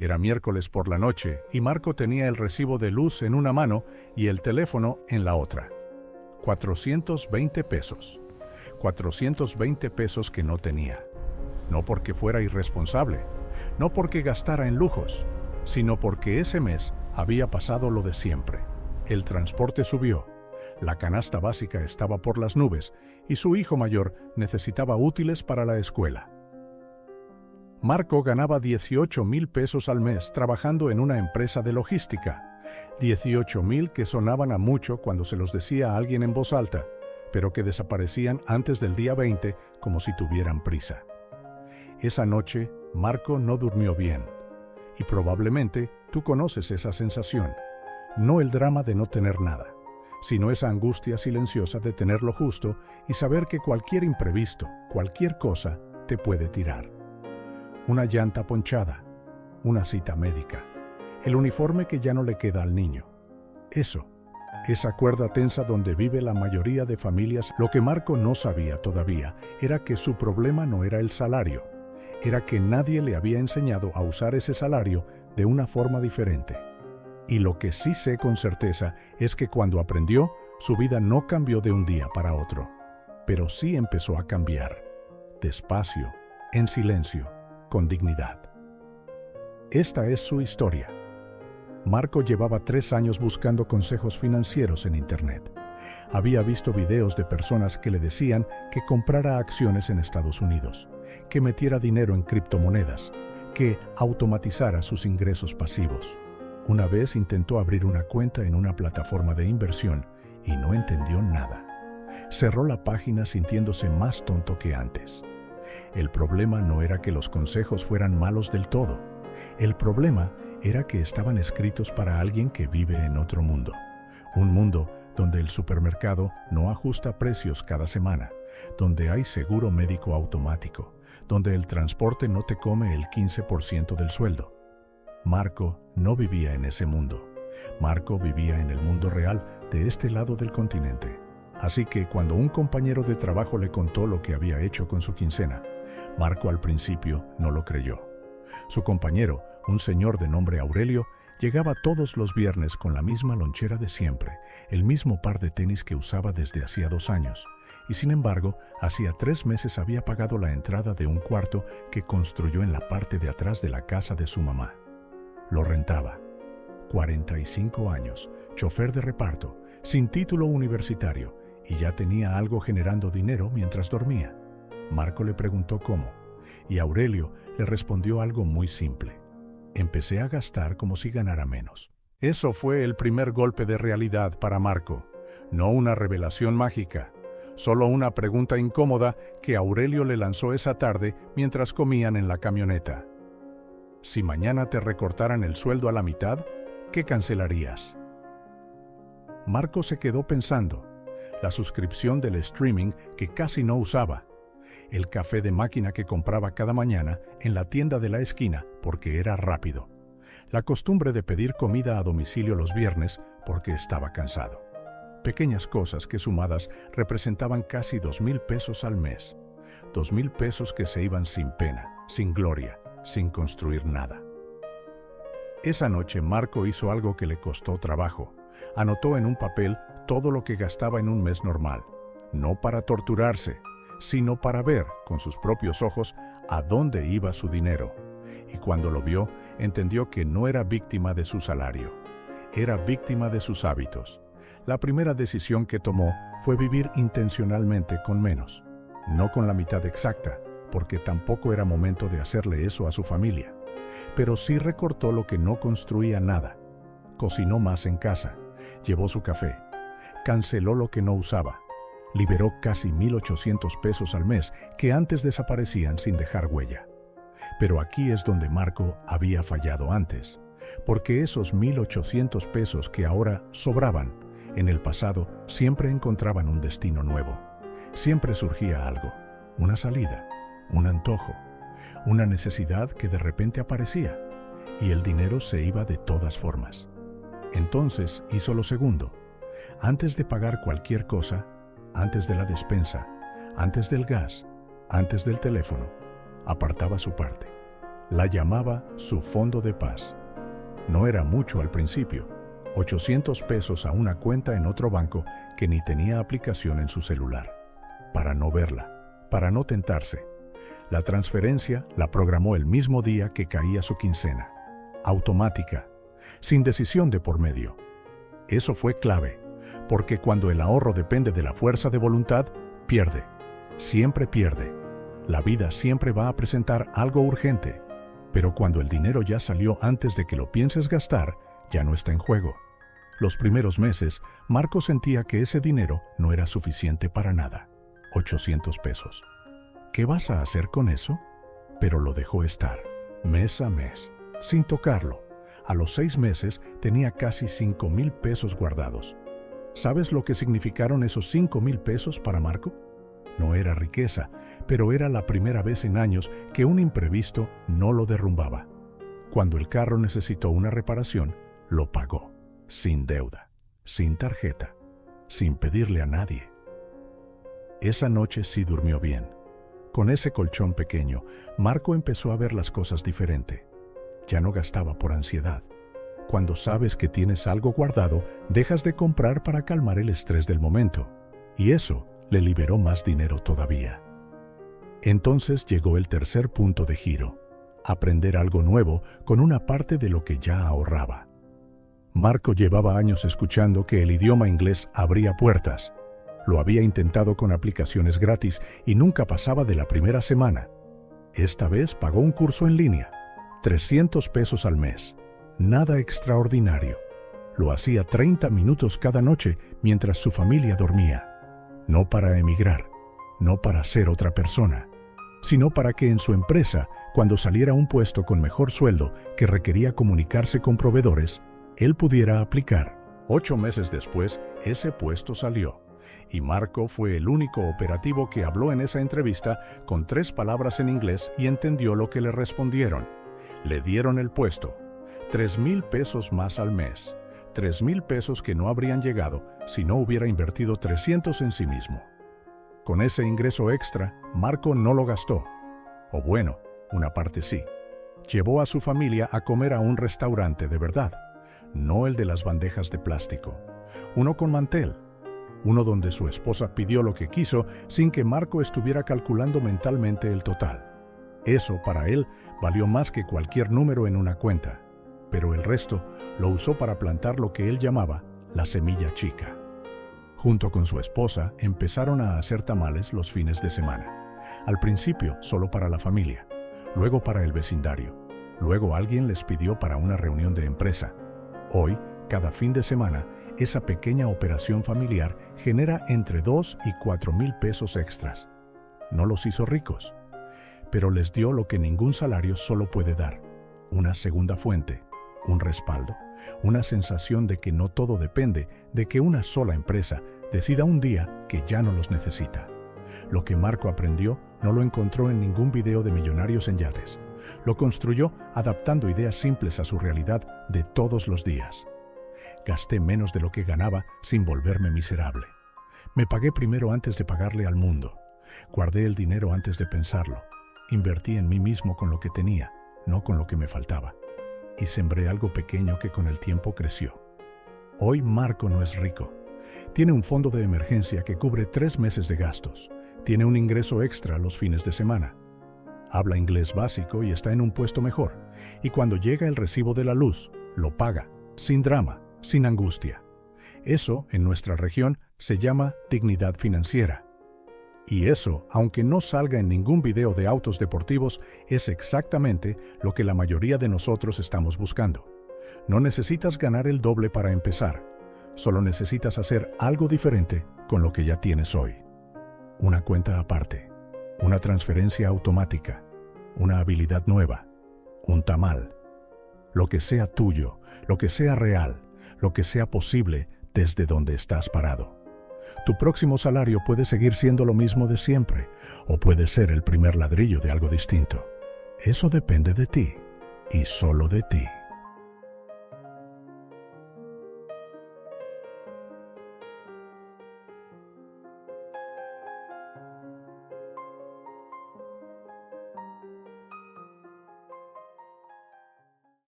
Era miércoles por la noche y Marco tenía el recibo de luz en una mano y el teléfono en la otra. 420 pesos. 420 pesos que no tenía. No porque fuera irresponsable, no porque gastara en lujos, sino porque ese mes había pasado lo de siempre. El transporte subió, la canasta básica estaba por las nubes y su hijo mayor necesitaba útiles para la escuela. Marco ganaba 18,000 pesos al mes trabajando en una empresa de logística. 18,000 que sonaban a mucho cuando se los decía a alguien en voz alta, pero que desaparecían antes del día 20 como si tuvieran prisa. Esa noche, Marco no durmió bien. Y probablemente tú conoces esa sensación. No el drama de no tener nada, sino esa angustia silenciosa de tener lo justo y saber que cualquier imprevisto, cualquier cosa, te puede tirar. Una llanta ponchada, una cita médica, el uniforme que ya no le queda al niño. Esa cuerda tensa donde vive la mayoría de familias. Lo que Marco no sabía todavía era que su problema no era el salario, era que nadie le había enseñado a usar ese salario de una forma diferente. Y lo que sí sé con certeza es que cuando aprendió, su vida no cambió de un día para otro, pero sí empezó a cambiar, despacio, en silencio, con dignidad. Esta es su historia. Marco llevaba 3 años buscando consejos financieros en Internet. Había visto videos de personas que le decían que comprara acciones en Estados Unidos, que metiera dinero en criptomonedas, que automatizara sus ingresos pasivos. Una vez intentó abrir una cuenta en una plataforma de inversión y no entendió nada. Cerró la página sintiéndose más tonto que antes. El problema no era que los consejos fueran malos del todo. El problema era que estaban escritos para alguien que vive en otro mundo. Un mundo donde el supermercado no ajusta precios cada semana, donde hay seguro médico automático, donde el transporte no te come el 15% del sueldo. Marco no vivía en ese mundo. Marco vivía en el mundo real de este lado del continente. Así que cuando un compañero de trabajo le contó lo que había hecho con su quincena, Marco al principio no lo creyó. Su compañero, un señor de nombre Aurelio, llegaba todos los viernes con la misma lonchera de siempre, el mismo par de tenis que usaba desde hacía 2 años, y sin embargo, hacía 3 meses había pagado la entrada de un cuarto que construyó en la parte de atrás de la casa de su mamá. Lo rentaba. 45 años, chofer de reparto, sin título universitario, y ya tenía algo generando dinero mientras dormía. Marco le preguntó cómo, y Aurelio le respondió algo muy simple. Empecé a gastar como si ganara menos. Eso fue el primer golpe de realidad para Marco, no una revelación mágica, solo una pregunta incómoda que Aurelio le lanzó esa tarde mientras comían en la camioneta. Si mañana te recortaran el sueldo a la mitad, ¿qué cancelarías? Marco se quedó pensando. La suscripción del streaming que casi no usaba, el café de máquina que compraba cada mañana en la tienda de la esquina porque era rápido, la costumbre de pedir comida a domicilio los viernes porque estaba cansado. Pequeñas cosas que sumadas representaban casi 2,000 pesos al mes. 2,000 pesos que se iban sin pena, sin gloria, sin construir nada. Esa noche Marco hizo algo que le costó trabajo. Anotó en un papel todo lo que gastaba en un mes normal, no para torturarse, sino para ver con sus propios ojos a dónde iba su dinero. Y cuando lo vio, entendió que no era víctima de su salario, era víctima de sus hábitos. La primera decisión que tomó fue vivir intencionalmente con menos, no con la mitad exacta, porque tampoco era momento de hacerle eso a su familia, pero sí recortó lo que no construía nada. Cocinó más en casa, llevó su café, canceló lo que no usaba, liberó casi 1,800 pesos al mes que antes desaparecían sin dejar huella. Pero aquí es donde Marco había fallado antes, porque esos 1,800 pesos que ahora sobraban, en el pasado siempre encontraban un destino nuevo. Siempre surgía algo, una salida, un antojo, una necesidad que de repente aparecía, y el dinero se iba de todas formas. Entonces hizo lo segundo. Antes de pagar cualquier cosa, antes de la despensa, antes del gas, antes del teléfono, apartaba su parte. La llamaba su fondo de paz. No era mucho al principio, 800 pesos a una cuenta en otro banco que ni tenía aplicación en su celular. Para no verla, para no tentarse. La transferencia la programó el mismo día que caía su quincena. Automática, sin decisión de por medio. Eso fue clave, porque cuando el ahorro depende de la fuerza de voluntad, pierde. Siempre pierde. La vida siempre va a presentar algo urgente, pero cuando el dinero ya salió antes de que lo pienses gastar, ya no está en juego. Los primeros meses, Marco sentía que ese dinero no era suficiente para nada. 800 pesos. ¿Qué vas a hacer con eso? Pero lo dejó estar, mes a mes, sin tocarlo. A los 6 meses tenía casi 5,000 pesos guardados. ¿Sabes lo que significaron esos 5,000 pesos para Marco? No era riqueza, pero era la primera vez en años que un imprevisto no lo derrumbaba. Cuando el carro necesitó una reparación, lo pagó, sin deuda, sin tarjeta, sin pedirle a nadie. Esa noche sí durmió bien. Con ese colchón pequeño, Marco empezó a ver las cosas diferente. Ya no gastaba por ansiedad. Cuando sabes que tienes algo guardado, dejas de comprar para calmar el estrés del momento. Y eso le liberó más dinero todavía. Entonces llegó el tercer punto de giro: aprender algo nuevo con una parte de lo que ya ahorraba. Marco llevaba años escuchando que el idioma inglés abría puertas. Lo había intentado con aplicaciones gratis y nunca pasaba de la primera semana. Esta vez pagó un curso en línea, 300 pesos al mes. Nada extraordinario. Lo hacía 30 minutos cada noche mientras su familia dormía. No para emigrar, no para ser otra persona, sino para que en su empresa, cuando saliera un puesto con mejor sueldo que requería comunicarse con proveedores, él pudiera aplicar. 8 meses después, ese puesto salió. Y Marco fue el único operativo que habló en esa entrevista con 3 palabras en inglés y entendió lo que le respondieron. Le dieron el puesto. 3,000 pesos más al mes. 3,000 pesos que no habrían llegado si no hubiera invertido 300 en sí mismo. Con ese ingreso extra, Marco no lo gastó. O bueno, una parte sí. Llevó a su familia a comer a un restaurante de verdad, no el de las bandejas de plástico. Uno con mantel. Uno donde su esposa pidió lo que quiso sin que Marco estuviera calculando mentalmente el total. Eso, para él, valió más que cualquier número en una cuenta, pero el resto lo usó para plantar lo que él llamaba la semilla chica. Junto con su esposa, empezaron a hacer tamales los fines de semana. Al principio, solo para la familia, luego para el vecindario. Luego alguien les pidió para una reunión de empresa. Hoy, cada fin de semana, esa pequeña operación familiar genera entre 2 y 4,000 pesos extras. No los hizo ricos, pero les dio lo que ningún salario solo puede dar: una segunda fuente, un respaldo, una sensación de que no todo depende de que una sola empresa decida un día que ya no los necesita. Lo que Marco aprendió no lo encontró en ningún video de millonarios en yates. Lo construyó adaptando ideas simples a su realidad de todos los días. Gasté menos de lo que ganaba sin volverme miserable. Me pagué primero antes de pagarle al mundo. Guardé el dinero antes de pensarlo. Invertí en mí mismo con lo que tenía, no con lo que me faltaba. Y sembré algo pequeño que con el tiempo creció. Hoy Marco no es rico. Tiene un fondo de emergencia que cubre 3 meses de gastos. Tiene un ingreso extra los fines de semana. Habla inglés básico y está en un puesto mejor. Y cuando llega el recibo de la luz, lo paga, sin drama, sin angustia. Eso, en nuestra región, se llama dignidad financiera. Y eso, aunque no salga en ningún video de autos deportivos, es exactamente lo que la mayoría de nosotros estamos buscando. No necesitas ganar el doble para empezar. Solo necesitas hacer algo diferente con lo que ya tienes hoy. Una cuenta aparte, una transferencia automática, una habilidad nueva, un tamal. Lo que sea tuyo, lo que sea real, lo que sea posible desde donde estás parado. Tu próximo salario puede seguir siendo lo mismo de siempre, o puede ser el primer ladrillo de algo distinto. Eso depende de ti, y solo de ti.